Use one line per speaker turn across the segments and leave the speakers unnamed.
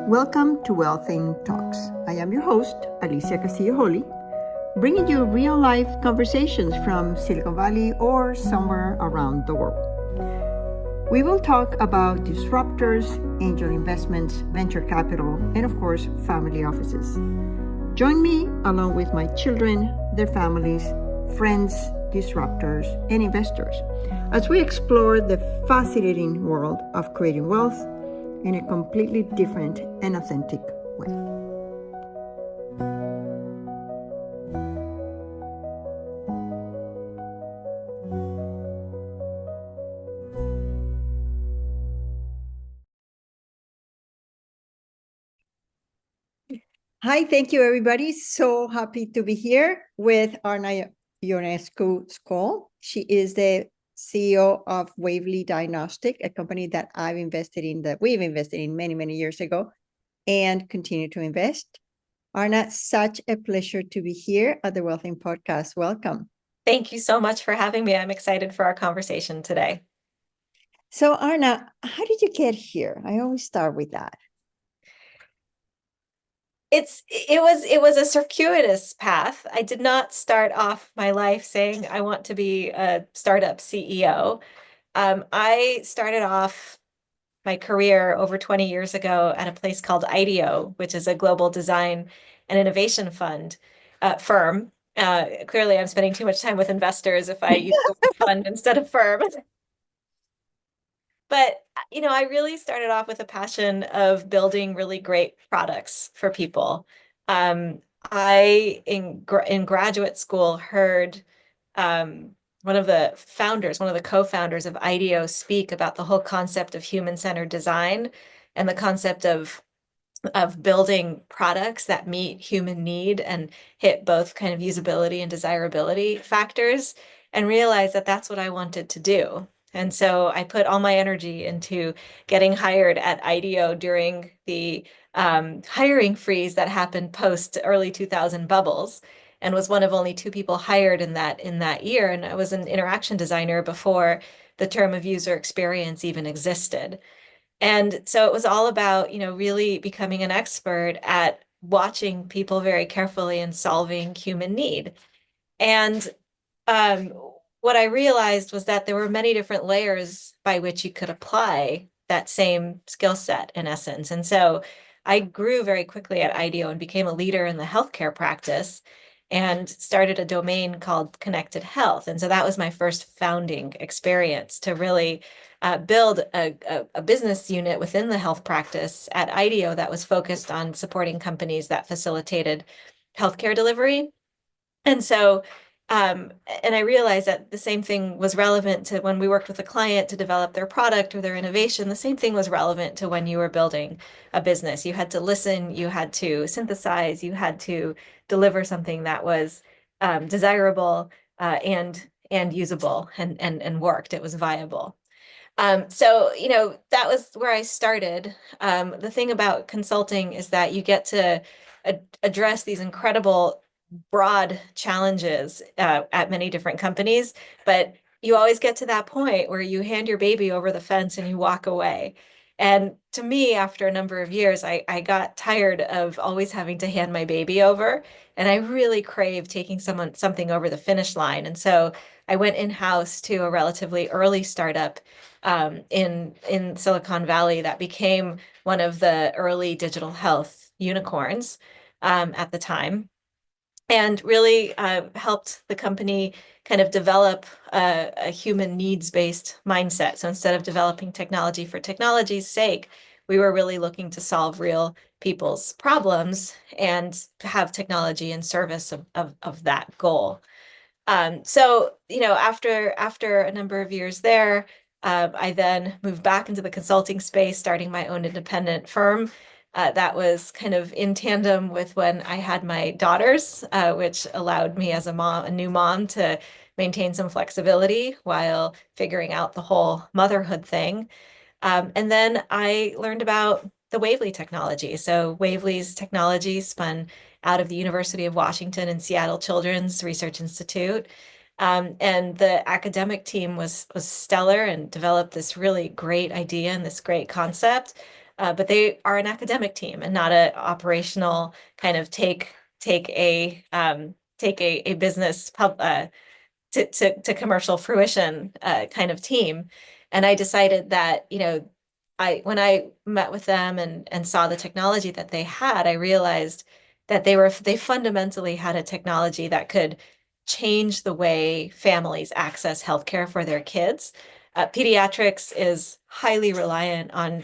Welcome to Wealthing Talks. I am your host, Alicia Castillo Holley, bringing you real-life conversations from Silicon Valley or somewhere around the world. We will talk about disruptors, angel investments, venture capital, and of course, family offices. Join me along with my children, their families, friends, disruptors, and investors as we explore the fascinating world of creating wealth in a completely different and authentic way. Hi, thank you, everybody. So happy to be here with Arna Ionescu Stoll. She is the CEO of Wavely Diagnostics, a company that we've invested in many, many years ago and continue to invest. Arna, such a pleasure to be here at the Wealthing Podcast. Welcome.
Thank you so much for having me. I'm excited for our conversation today.
So, Arna, how did you get here? I always start with that.
It was a circuitous path. I did not start off my life saying I want to be a startup CEO. I started off my career over 20 years ago at a place called IDEO, which is a global design and innovation firm. Clearly, I'm spending too much time with investors if I use the word fund instead of firm. But, I really started off with a passion of building really great products for people. I, in graduate school, heard one of the co-founders of IDEO speak about the whole concept of human-centered design and the concept of building products that meet human need and hit both kind of usability and desirability factors, and realized that that's what I wanted to do. And so I put all my energy into getting hired at IDEO during the hiring freeze that happened post early 2000 bubbles, and was one of only 2 people hired in that year. And I was an interaction designer before the term of user experience even existed. And so it was all about, really becoming an expert at watching people very carefully and solving human need. And um, what I realized was that there were many different layers by which you could apply that same skill set in essence. And so I grew very quickly at IDEO and became a leader in the healthcare practice and started a domain called Connected Health. And so that was my first founding experience to really build a business unit within the health practice at IDEO that was focused on supporting companies that facilitated healthcare delivery. And so and I realized that the same thing was relevant to when we worked with a client to develop their product or their innovation. The same thing was relevant to when you were building a business. You had to listen, you had to synthesize, you had to deliver something that was desirable and usable and worked. It was viable. So, that was where I started. The thing about consulting is that you get to address these incredible broad challenges at many different companies, but you always get to that point where you hand your baby over the fence and you walk away. And to me, after a number of years, I got tired of always having to hand my baby over, and I really craved taking something over the finish line. And so I went in-house to a relatively early startup in Silicon Valley that became one of the early digital health unicorns at the time, and really helped the company kind of develop a human needs-based mindset. So instead of developing technology for technology's sake, we were really looking to solve real people's problems and to have technology in service of that goal. So, after a number of years there, I then moved back into the consulting space, starting my own independent firm. That was kind of in tandem with when I had my daughters, which allowed me as a new mom, to maintain some flexibility while figuring out the whole motherhood thing. And then I learned about the Wavely technology. So Wavely's technology spun out of the University of Washington and Seattle Children's Research Institute. And the academic team was stellar and developed this really great idea and this great concept. But they are an academic team and not an operational kind of take a business to commercial fruition kind of team. And I decided that, I when I met with them and saw the technology that they had, I realized that they fundamentally had a technology that could change the way families access healthcare for their kids. Pediatrics is highly reliant on,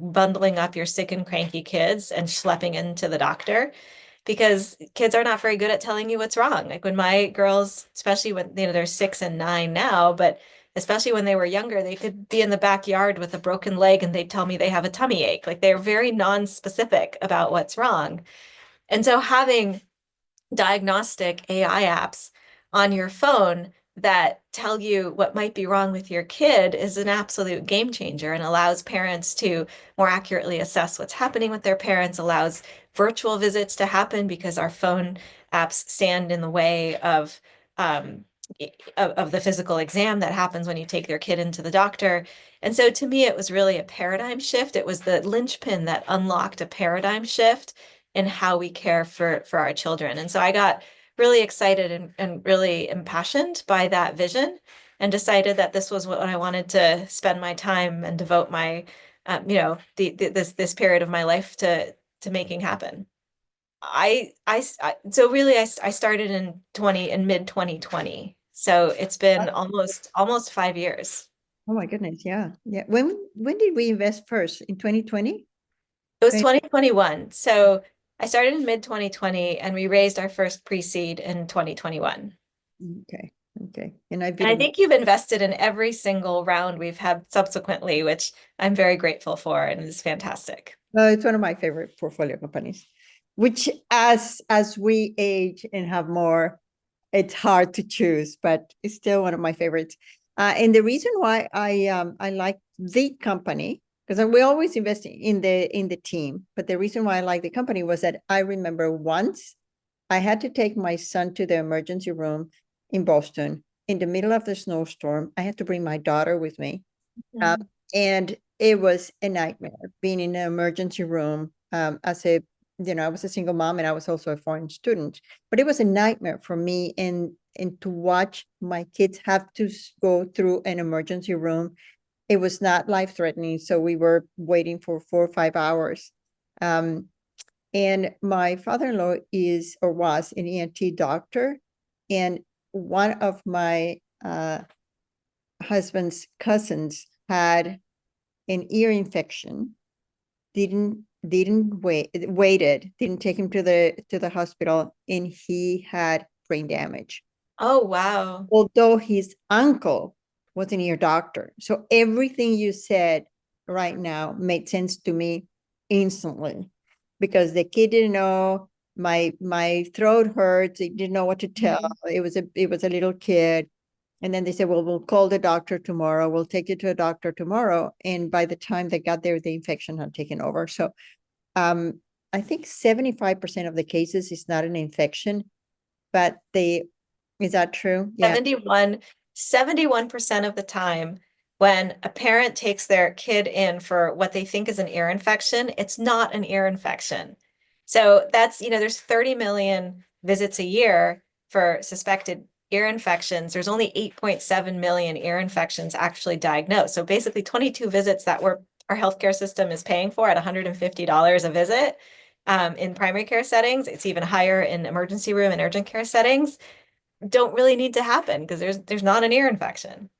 bundling up your sick and cranky kids and schlepping into the doctor because kids are not very good at telling you what's wrong. Like when my girls, especially when they're 6 and 9 now, but especially when they were younger, they could be in the backyard with a broken leg and they'd tell me they have a tummy ache. Like they're very non-specific about what's wrong. And so having diagnostic AI apps on your phone that tell you what might be wrong with your kid is an absolute game changer and allows parents to more accurately assess what's happening with their parents, allows virtual visits to happen because our phone apps stand in the way um, of the physical exam that happens when you take your kid into the doctor. And so to me, it was really a paradigm shift. It was the linchpin that unlocked a paradigm shift in how we care for our children. And so I got really excited and really impassioned by that vision and decided that this was what I wanted to spend my time and devote my, this period of my life to making happen. So really I started in mid 2020. So it's been almost 5 years.
Oh my goodness, yeah. Yeah. When did we invest first? In 2020?
It was 2021. So I started in mid 2020 and we raised our first pre-seed in 2021.
Okay. Okay. And I've
And I
been
think you've invested in every single round we've had subsequently, which I'm very grateful for and is fantastic.
it's one of my favorite portfolio companies, which as we age and have more, it's hard to choose, but it's still one of my favorites. And the reason why I like the company, because we always invest in the team, but the reason why I like the company was that I remember once I had to take my son to the emergency room in Boston in the middle of the snowstorm. I had to bring my daughter with me. Um,
Mhm.
and it was a nightmare being in an emergency room. I was a single mom and I was also a foreign student, but it was a nightmare for me and to watch my kids have to go through an emergency room. It was not life-threatening, so we were waiting for 4 or 5 hours. Um, and my father-in-law is or was an ENT doctor, and one of my husband's cousins had an ear infection, didn't waited, didn't take him to the hospital, and he had brain damage.
Oh, wow.
Although his uncle was an ear doctor. So everything you said right now made sense to me instantly because the kid didn't know my throat hurts. He didn't know what to tell.
Mhm.
It was a little kid. And then they said, well, we'll call the doctor tomorrow. We'll take you to a doctor tomorrow. And by the time they got there, the infection had taken over. So I think 75% of the cases is not an infection, but is that true? Yeah.
71% of the time when a parent takes their kid in for what they think is an ear infection, it's not an ear infection. So that's, there's 30 million visits a year for suspected ear infections. There's only 8.7 million ear infections actually diagnosed. So basically 22 visits that our healthcare system is paying for at $150 a visit. In primary care settings, it's even higher in emergency room and urgent care settings don't really need to happen because there's not an ear infection.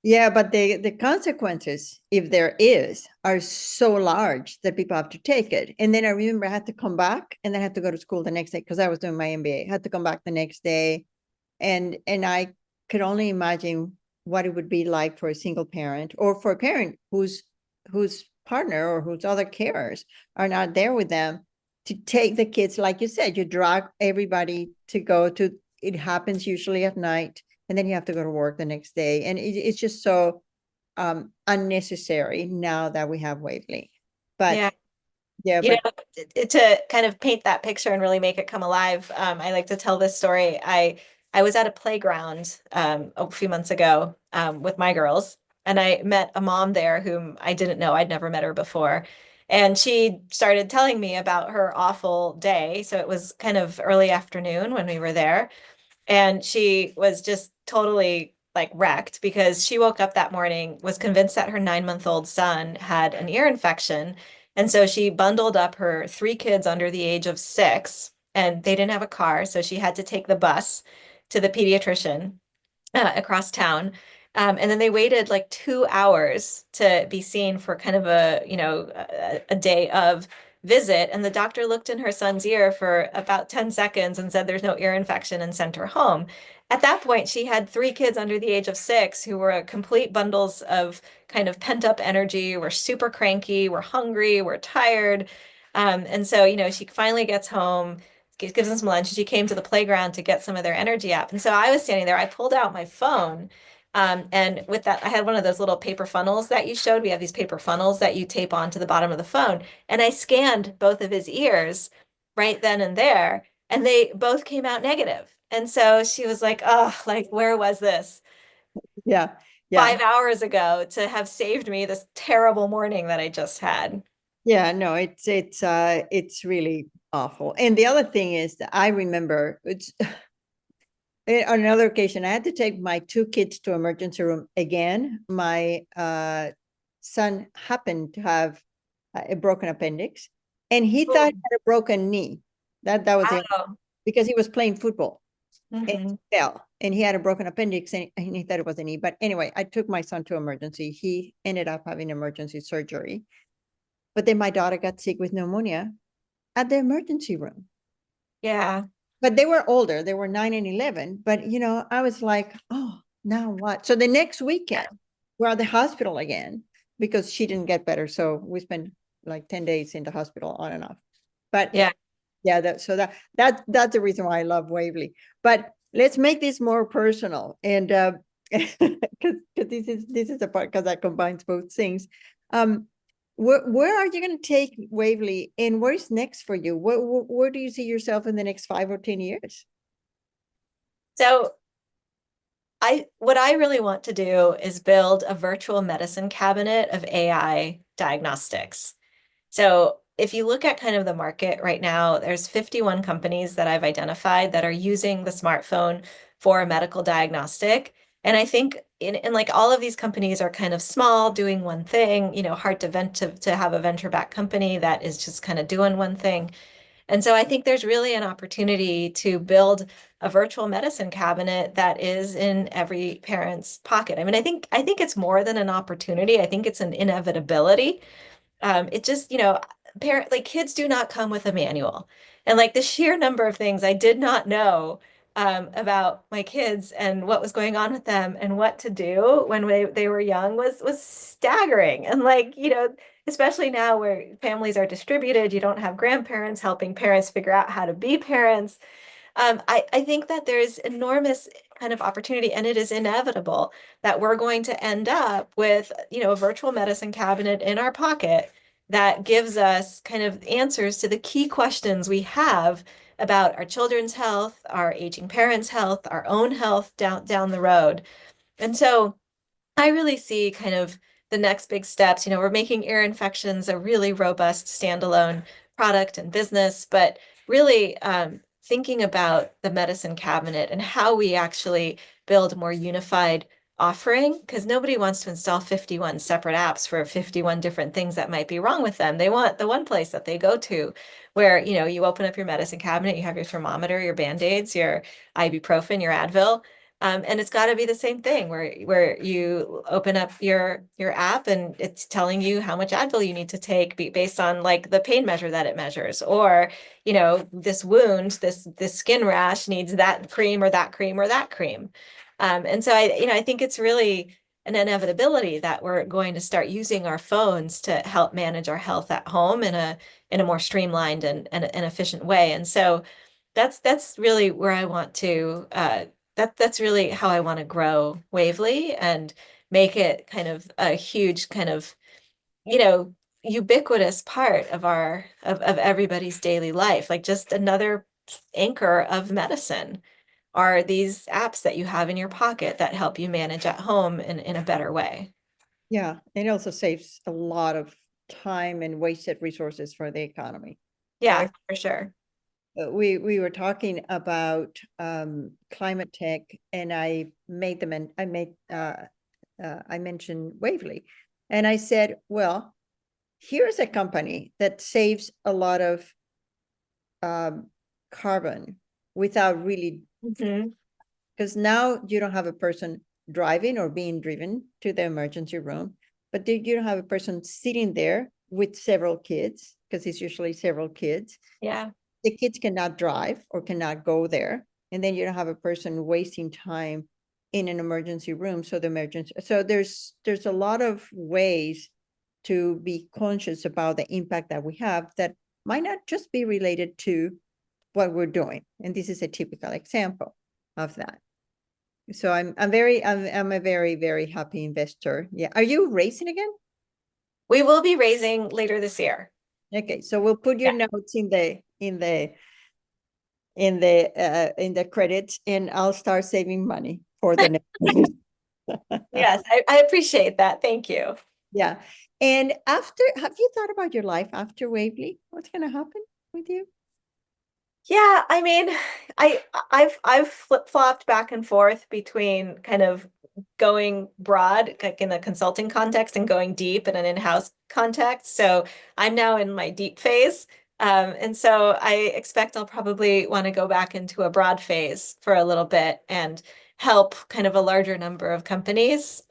Yeah, but the consequences, if there is, are so large that people have to take it. And then I remember I had to come back and then I had to go to school the next day because I was doing my MBA. I had to come back the next day. And I could only imagine what it would be like for a single parent or for a parent whose partner or whose other carers are not there with them to take the kids, like you said, you drag everybody to go to, it happens usually at night, and then you have to go to work the next day. And it's just so unnecessary now that we have Wavely. But
Yeah.
yeah,
You
but
know, to kind of paint that picture and really make it come alive, I like to tell this story. I was at a playground a few months ago with my girls, and I met a mom there whom I didn't know. I'd never met her before. And she started telling me about her awful day. So it was kind of early afternoon when we were there. And she was just totally like wrecked because she woke up that morning, was convinced that her 9-month-old son had an ear infection. And so she bundled up her three kids under the age of 6, and they didn't have a car. So she had to take the bus to the pediatrician across town. And then they waited like 2 hours to be seen for kind of a day of visit. And the doctor looked in her son's ear for about 10 seconds and said there's no ear infection and sent her home. At that point, she had three kids under the age of 6 who were complete bundles of kind of pent up energy, were super cranky, were hungry, were tired. And so, she finally gets home, gives them some lunch. She came to the playground to get some of their energy up. And so I was standing there. I pulled out my phone. And with that, I had one of those little paper funnels that you showed. We have these paper funnels that you tape onto the bottom of the phone. And I scanned both of his ears right then and there, and they both came out negative. And so she was like, oh, like, where was this
Yeah. Yeah.
5 hours ago to have saved me this terrible morning that I just had?
Yeah, no, it's really awful. And the other thing is that I remember it's on another occasion, I had to take my two kids to emergency room again. My son happened to have a broken appendix, and he thought
Oh,
he had a broken knee. That was it,
wow.
because he was playing football and
Hmm.
he fell, and he had a broken appendix, and he thought it was a knee. But anyway, I took my son to emergency. He ended up having emergency surgery. But then my daughter got sick with pneumonia at the emergency room.
Yeah.
But they were older, they were 9 and 11. But, I was like, oh, now what? So the next weekend, we're at the hospital again because she didn't get better. So we spent like 10 days in the hospital on and off. But
Yeah.
yeah, that's the reason why I love Wavely. But let's make this more personal. And because this is a part because that combines both things. Um, where are you going to take Wavely, and what is next for you? Where do you see yourself in the next 5 or 10 years?
So what I really want to do is build a virtual medicine cabinet of AI diagnostics. So if you look at kind of the market right now, there's 51 companies that I've identified that are using the smartphone for a medical diagnostic. And I think in like all of these companies are kind of small, doing one thing, hard to have a venture-backed company that is just kind of doing one thing. And so I think there's really an opportunity to build a virtual medicine cabinet that is in every parent's pocket. I mean, I think it's more than an opportunity. I think it's an inevitability. It just, parent like kids do not come with a manual. And like the sheer number of things I did not know about my kids and what was going on with them and what to do when they were young was staggering. And like, especially now where families are distributed, you don't have grandparents helping parents figure out how to be parents. I think that there's enormous kind of opportunity, and it is inevitable that we're going to end up with, a virtual medicine cabinet in our pocket that gives us kind of answers to the key questions we have about our children's health, our aging parents' health, our own health down the road. And so I really see kind of the next big steps. We're making ear infections a really robust standalone product and business, but really thinking about the medicine cabinet and how we actually build a more unified offering, because nobody wants to install 51 separate apps for 51 different things that might be wrong with them. They want the one place that they go to where, you open up your medicine cabinet, you have your thermometer, your Band-Aids, your ibuprofen, your Advil. And it's got to be the same thing where you open up your app and it's telling you how much Advil you need to take based on like the pain measure that it measures, or this wound, this skin rash needs that cream or that cream or that cream. And so I think it's really an inevitability that we're going to start using our phones to help manage our health at home in a more streamlined and efficient way. And so that's really where I want to that's really how I want to grow Wavely and make it kind of a huge kind of, you know, ubiquitous part of of everybody's daily life, like just another anchor of medicine. are these apps that you have in your pocket that help you manage at home in a better way.
Yeah, and it also saves a lot of time and wasted resources for the economy.
Yeah, for sure.
We were talking about climate tech, and I mentioned Wavely, and I said, well, here's a company that saves a lot of carbon without really,
Mhm.
because now you don't have a person driving or being driven to the emergency room, but you don't have a person sitting there with several kids, because it's usually several kids.
Yeah.
The kids cannot drive or cannot go there, and then you don't have a person wasting time in an emergency room. So there's a lot of ways to be conscious about the impact that we have that might not just be related to what we're doing, and this is a typical example of that. So I'm a very, very happy investor. Yeah, are you racing again?
We will be raising later this year.
Okay, so we'll put your
Yeah.
notes in the credits, and I'll start saving money for the next one.
Yes, I appreciate that. Thank you.
Yeah. And after, have you thought about your life after Wavely? What's going to happen with you?
Yeah, I mean, I've flip-flopped back and forth between kind of going broad, like in a consulting context, and going deep in an in-house context. So I'm now in my deep phase. And so I expect I'll probably want to go back into a broad phase for a little bit and help kind of a larger number of companies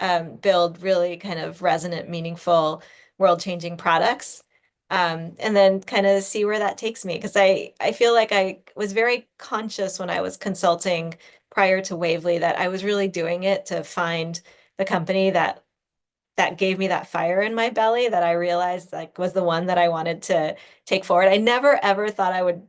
build really kind of resonant, meaningful, world-changing products. And then kind of see where that takes me. Because I feel like I was very conscious when I was consulting prior to Wavely that I was really doing it to find the company that gave me that fire in my belly that I realized like was the one that I wanted to take forward. I never ever thought I would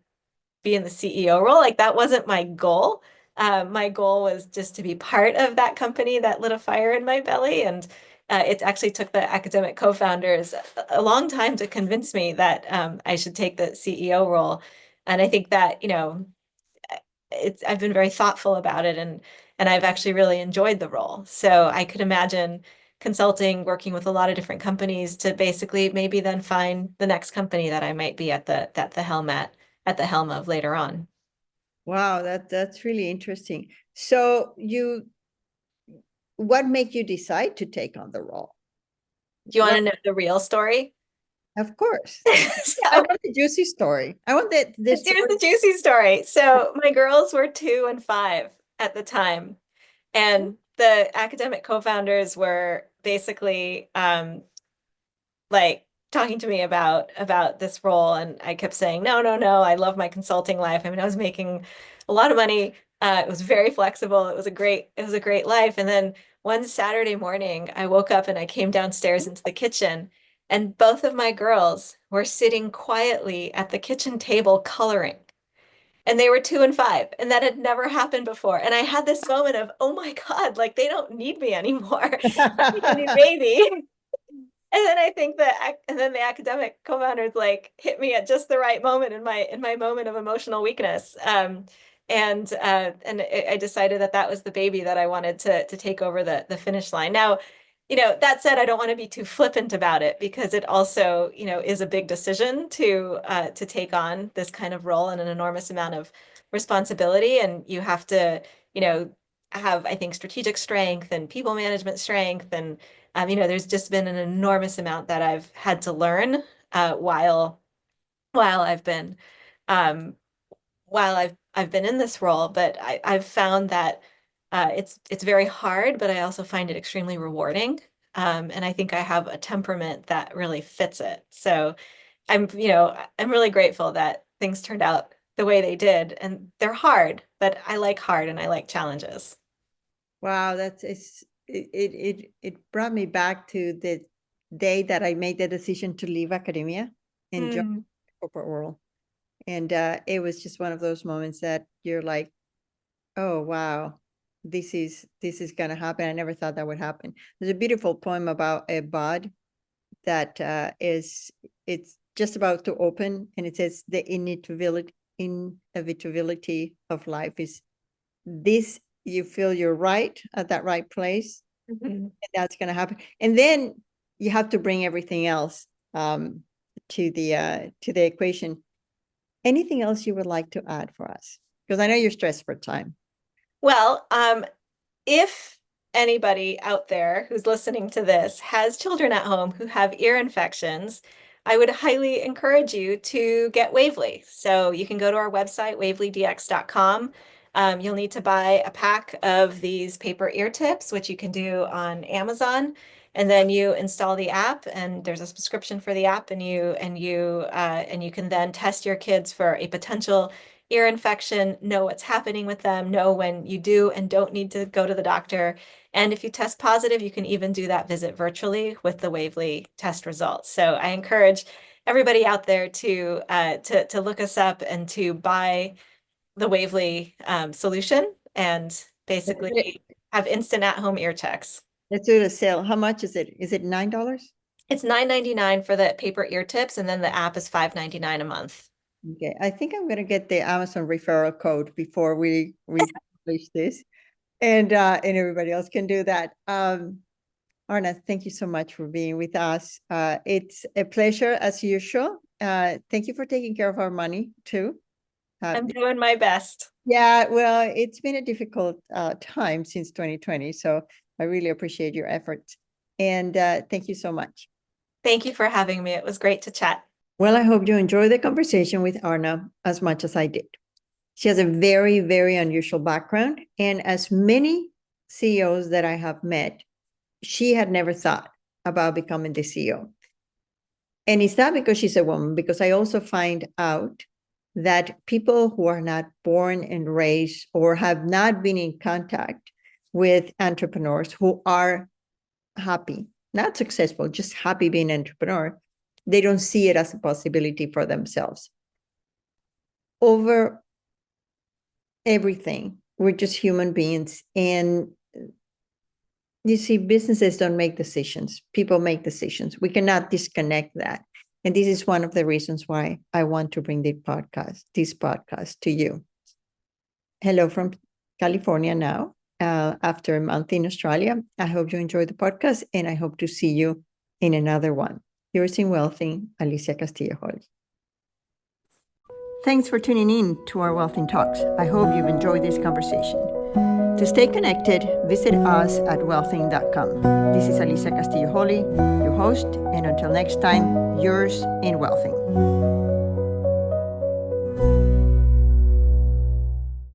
be in the CEO role. Like that wasn't my goal. My goal was just to be part of that company that lit a fire in my belly. And it actually took the academic co-founders a long time to convince me that I should take the CEO role. And I think that, I've been very thoughtful about it and I've actually really enjoyed the role. So I could imagine consulting, working with a lot of different companies to basically maybe then find the next company that I might be at the helm of later on.
Wow, that's really interesting. So what made you decide to take on the role?
Do you want
What,
to know the real story?
of course. I
So
want the juicy story. I want the
here's
story.
the juicy story. So my girls were 2 and 5 at the time, and the academic co-founders were basically like talking to me about this role, and I kept saying, no, no, no, I love my consulting life. I mean, I was making a lot of money. It was very flexible. It was a great life. And then one Saturday morning, I woke up and I came downstairs into the kitchen, and both of my girls were sitting quietly at the kitchen table coloring. And they were 2 and 5, and that had never happened before. And I had this moment of, oh my God, like they don't need me anymore. Like a new baby. And then I think that, and then the academic co-founders like hit me at just the right moment in my moment of emotional weakness. And I decided that that was the baby that I wanted to take over the finish line. Now, that said, I don't want to be too flippant about it because it also, is a big decision to take on this kind of role and an enormous amount of responsibility, and you have to, you know, have, I think, strategic strength and people management strength and there's just been an enormous amount that I've had to learn while I've been um, while I've been in this role. But I've found that it's very hard, but I also find it extremely rewarding. And I think I have a temperament that really fits it. So I'm really grateful that things turned out the way they did. And they're hard, but I like hard and I like challenges.
Wow, it brought me back to the day that I made the decision to leave academia and join
Mm.
the corporate world. And it was just one of those moments that you're like, oh wow, this is gonna happen. I never thought that would happen. There's a beautiful poem about a bud that it's just about to open, and it says the inevitability of life is this, you feel you're right at that right place,
Mhm.
and that's going to happen. And then you have to bring everything else to the equation. Anything else you would like to add for us? Because I know you're stressed for time.
Well, if anybody out there who's listening to this has children at home who have ear infections, I would highly encourage you to get Wavely. So you can go to our website, WavelyDx.com. You'll need to buy a pack of these paper ear tips, which you can do on Amazon. And then you install the app, and there's a subscription for the app, and you can then test your kids for a potential ear infection, know what's happening with them, know when you do and don't need to go to the doctor. And if you test positive, you can even do that visit virtually with the Wavely test results. So I encourage everybody out there to look us up and to buy the Wavely solution and basically have instant at-home ear checks.
Let's do the sale. How much is it? Is it $9?
It's $9.99 for the paper ear tips, and then the app is $5.99 a month.
Okay, I think I'm going to get the Amazon referral code before we publish this, and everybody else can do that. Arna, thank you so much for being with us. It's a pleasure as usual. Thank you for taking care of our money too.
I'm doing my best.
Yeah, well, it's been a difficult time since 2020, so I really appreciate your efforts. And thank you so much.
Thank you for having me. It was great to chat.
Well, I hope you enjoyed the conversation with Arna as much as I did. She has a very, very unusual background. And as many CEOs that I have met, she had never thought about becoming the CEO. And it's not because she's a woman, because I also find out that people who are not born and raised or have not been in contact with entrepreneurs who are happy, not successful, just happy being an entrepreneur, they don't see it as a possibility for themselves. Over everything, we're just human beings. And you see, businesses don't make decisions. People make decisions. We cannot disconnect that. And this is one of the reasons why I want to bring this podcast to you. Hello from California now, after a month in Australia. I hope you enjoyed the podcast, and I hope to see you in another one. Yours in Wealthing, Alicia Castillo Holley. Thanks for tuning in to our Wealthing Talks. I hope you've enjoyed this conversation. To stay connected, visit us at wealthing.com. This is Alicia Castillo Holley, your host, and until next time, yours in Wealthing.